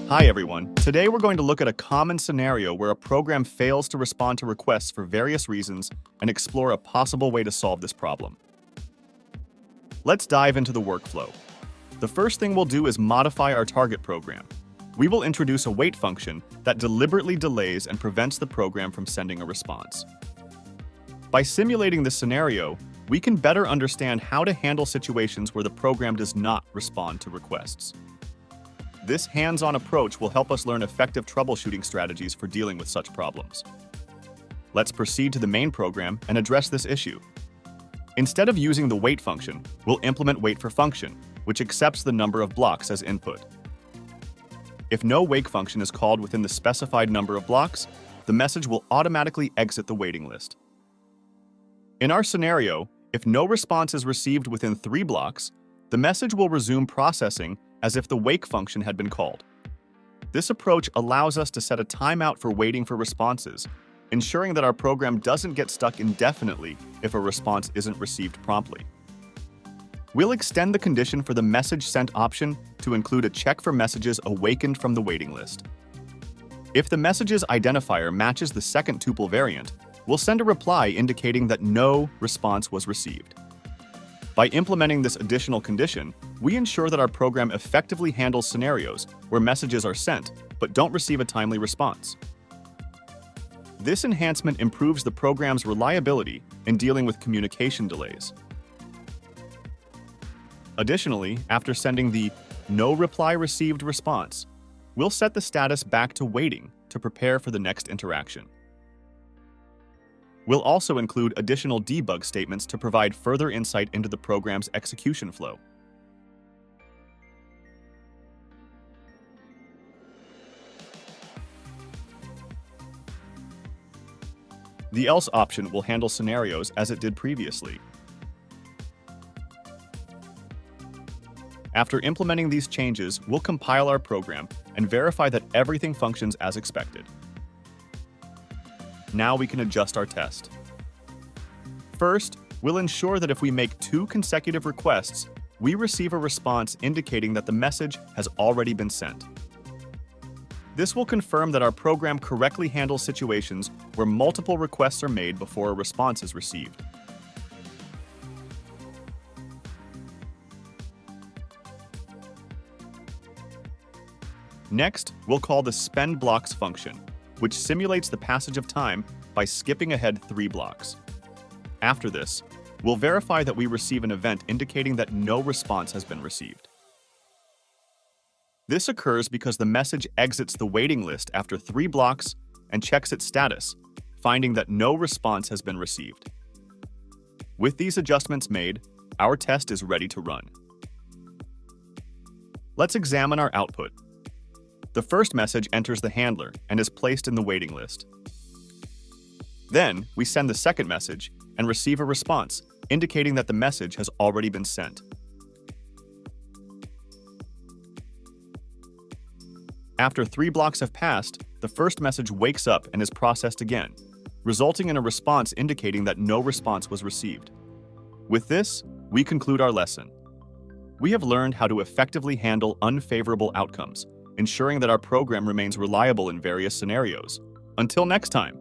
Hi everyone, today we're going to look at a common scenario where a program fails to respond to requests for various reasons and explore a possible way to solve this problem. Let's dive into the workflow. The first thing we'll do is modify our target program. We will introduce a wait function that deliberately delays and prevents the program from sending a response. By simulating this scenario, we can better understand how to handle situations where the program does not respond to requests. This hands-on approach will help us learn effective troubleshooting strategies for dealing with such problems. Let's proceed to the main program and address this issue. Instead of using the wait function, we'll implement wait for function, which accepts the number of blocks as input. If no wake function is called within the specified number of blocks, the message will automatically exit the waiting list. In our scenario, if no response is received within 3 blocks, the message will resume processing as if the wake function had been called. This approach allows us to set a timeout for waiting for responses, ensuring that our program doesn't get stuck indefinitely if a response isn't received promptly. We'll extend the condition for the message sent option to include a check for messages awakened from the waiting list. If the message's identifier matches the second tuple variant, we'll send a reply indicating that no response was received. By implementing this additional condition, we ensure that our program effectively handles scenarios where messages are sent but don't receive a timely response. This enhancement improves the program's reliability in dealing with communication delays. Additionally, after sending the no reply received response, we'll set the status back to waiting to prepare for the next interaction. We'll also include additional debug statements to provide further insight into the program's execution flow. The else option will handle scenarios as it did previously. After implementing these changes, we'll compile our program and verify that everything functions as expected. Now we can adjust our test. First, we'll ensure that if we make 2 consecutive requests, we receive a response indicating that the message has already been sent. This will confirm that our program correctly handles situations where multiple requests are made before a response is received. Next, we'll call the spend blocks function, which simulates the passage of time by skipping ahead 3 blocks. After this, we'll verify that we receive an event indicating that no response has been received. This occurs because the message exits the waiting list after 3 blocks and checks its status, finding that no response has been received. With these adjustments made, our test is ready to run. Let's examine our output. The first message enters the handler and is placed in the waiting list. Then, we send the second message and receive a response, indicating that the message has already been sent. After 3 blocks have passed, the first message wakes up and is processed again, resulting in a response indicating that no response was received. With this, we conclude our lesson. We have learned how to effectively handle unfavorable outcomes, ensuring that our program remains reliable in various scenarios. Until next time!